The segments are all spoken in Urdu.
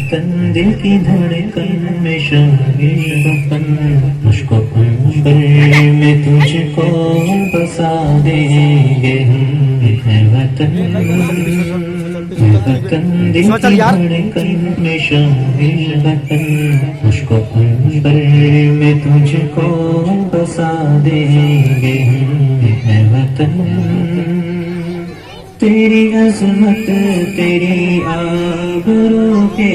وطن دل کی دھڑکن میں شامل وطن، مجھ کو عنبر میں تجھ کو بسا دیں گے ہم، ہے وطن دل کی دھڑکن میں شامل وطن، مجھ کو عنبر میں تجھ کو بسا دیں گے ہم، ہے وطن تیری عظمت تیری آبرو کے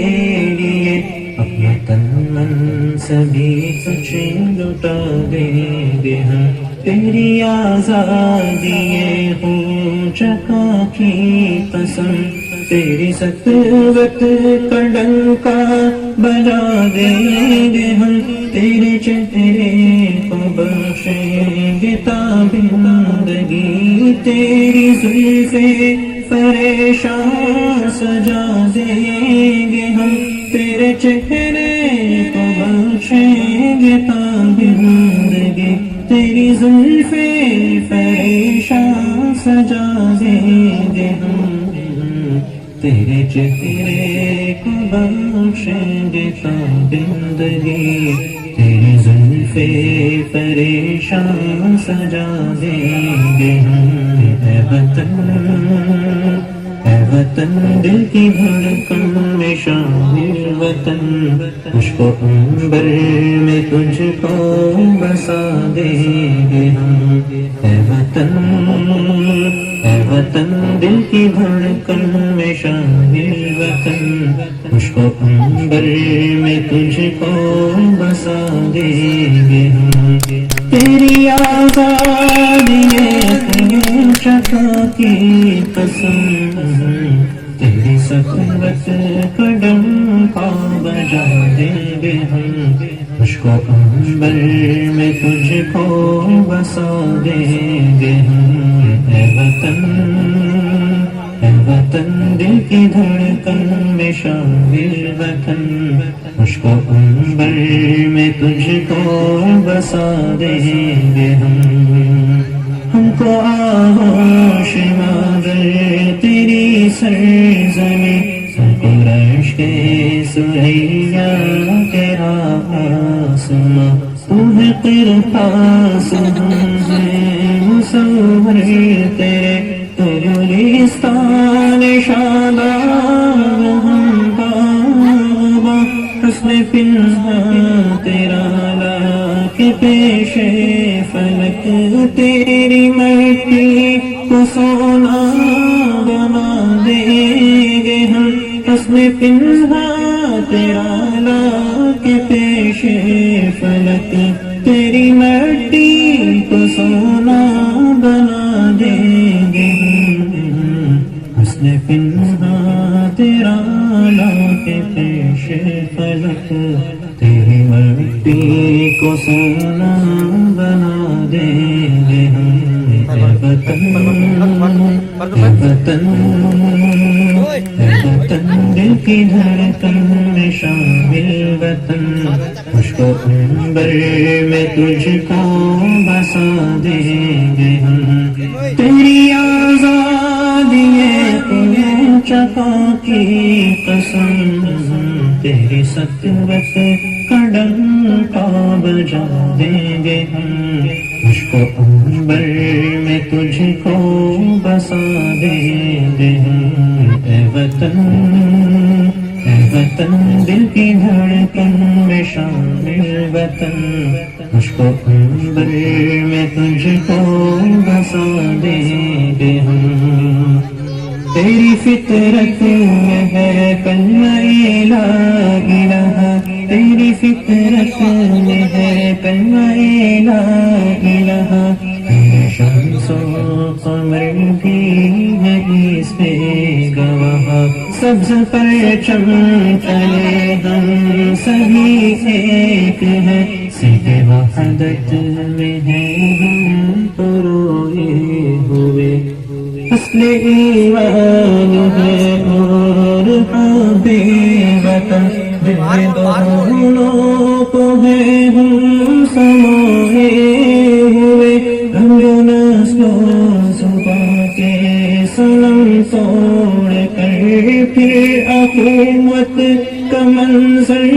لیے اپنا تن من سبھی کچھ لٹا دیں گے ہم، تیری آزادی ہوں چکا کی قسم، تیری سطوت کا ڈنکا بجا دیں گے ہم، تیرے چہرے کو بخشیں گے تابندگی، تیری زلفیں پریشان سجا دیں گے ہم، تیرے چہرے کو بخشیں گے تابندگی، تیری زلفیں پریشان سجا دیں گے ہم، تیرے چہرے کو بخشیں گے تابندگی، تیری زلفیں پریشان سجا دیں گے ہم، اے وطن دل کی دھڑکن میں شامل وطن، مجھ کو عنبر میں تجھ کو بسا دیں گے ہم، اے وطن دل کی دھڑکن میں شامل وطن، مجھ کو عنبر میں تجھ کو بسا دیں گے ہم، تیری آزادی چکا کی قسم، تیری سطوت کا ڈنکا بجا دیں گے ہم، مجھ کو عنبر میں تجھ کو بسا دیں گے ہم، اے وطن دل کی دھڑکن میں شامل وطن، مجھ کو عنبر میں تجھ کو بسا دیں گے ہم کو آغوش مادر تیری سرزمین، ہم کو رشک سہیلا تیرا آسماں، تو ہے قرطاس ہم ہیں مصور تیرے، تو گلستان شاداب ہم بابا، حسن پنہاں تیرا لا کے پیش فلک، تیری مٹی کو سونا بنا دیں گے ہم، حسن پنہاں تیرا لا کے پیش فلک، تیری مٹی کو سونا بنا دیں گے ہم، حسن پنہاں تیرا لا کے پیش فلک، تیری مٹی کو سونا بنا دیں گے ہم، اے وطن دل کی دھڑکن میں شامل وطن، مجھ کو عنبر میں تجھ کو بسا دیں گے ہم، تیری آزادی چکا کی قسم، تیری سطوت کا ڈنکا بجا دیں گے ہم، مجھ کو عنبر میں تجھ کو بسا دیں گے ہم، اے وطن دل کی دھڑکن میں شامل وطن، مجھ کو عنبر میں تجھ کو بسا دیں گے ہم، تیری فطرت میں ہے کلمہ لا الہ، تیری فطرت میں ہے کلمہ لا الہ، تیرے شمس و قمر بھی ہے اس پہ گواہ، سبز پرچم تلے ہم سبھی ایک ہیں، صدق وحدت میں ہے ہم پروئے ہوئے، اصل ایمان ہے اور حب وطن، دل دونوں کو ہے ہم سموئے ہوئے، رنگ نسل و زبان کے سنم توڑ کر پھر اخوت کا منظر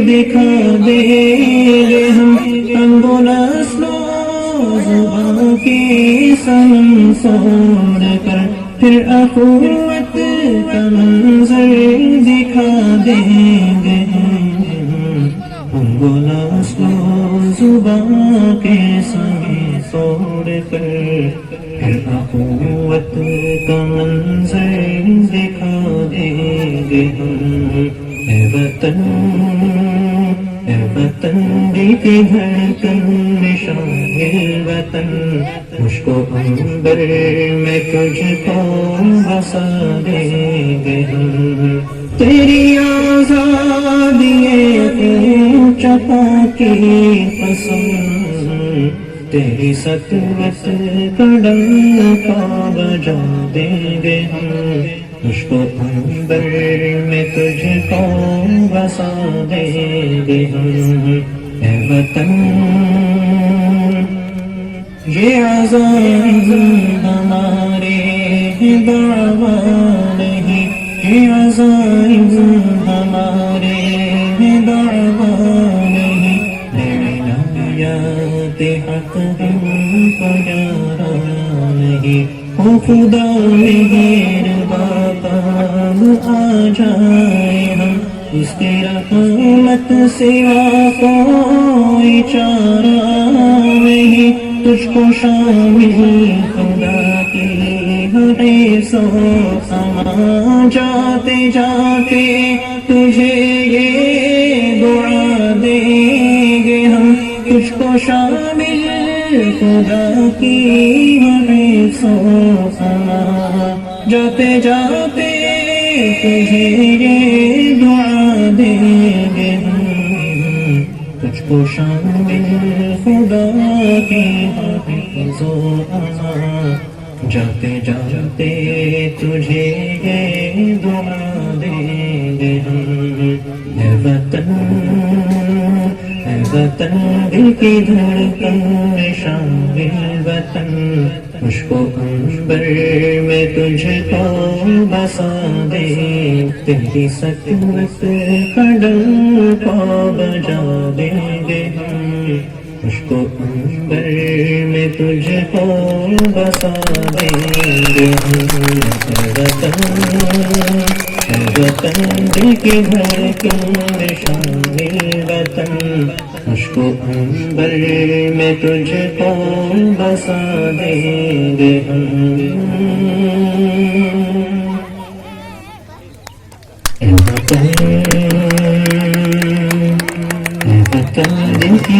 دکھا دیں گے ہم، رنگ و نسل و زبان کی سنم سوڑ کر پھر اخوت کا منظر دکھا دیں گے ہم، رنگ و نسل و زبان کے سنگ توڑ کر پھر اخوت کا منظر دکھا دیں گے ہم۔ اے وطن دل کی دھڑکن نشان وطن، مجھ کو عنبر میں تجھ کو بسا دیں گے ہم۔ تیری آزادی اونچا پا کی قسم، تیری سطوت کا ڈنکا بجا دیں گے ہم، مجھ کو عنبر میں تجھ کو بسا دیں گے ہم۔ اے وطن یہ عزائم ہمارے دعویٰ نہیں، یہ عزائم ہمارے دعویٰ نہیں، عنایات حق ہم کو یارا نہیں۔ او خدا مہربان آ جائے ہم، اس کی رحمت سوا کوئی چارہ نہیں، تجھ کو شامل خدا کی ہر سو سما، جاتے جاتے تجھے یہ دعا دیں گے ہم، تجھ کو شامل خدا کی ہر سو سما، جاتے جاتے تجھے یہ دعا دیں گے ہم، تجھ کو شامل خدا کی حافظ و امان، جاتے جاتے تجھے یہ دعا دیں گے ہم۔ اے وطن دل کی دھڑکن شامل وطن، مجھ کو عنبر میں تجھ کو بسا دے، تیری سطوت کا ڈنکا بجا دیں گے ہم، مجھ کو عنبر میں تجھ کو بسا دیں گے ہم۔ اے وطن دل کی دھڑکن شامل وطن، مجھ کو عنبر میں تجھ کو بسا دیں گے ہم۔ اے وطن دل کی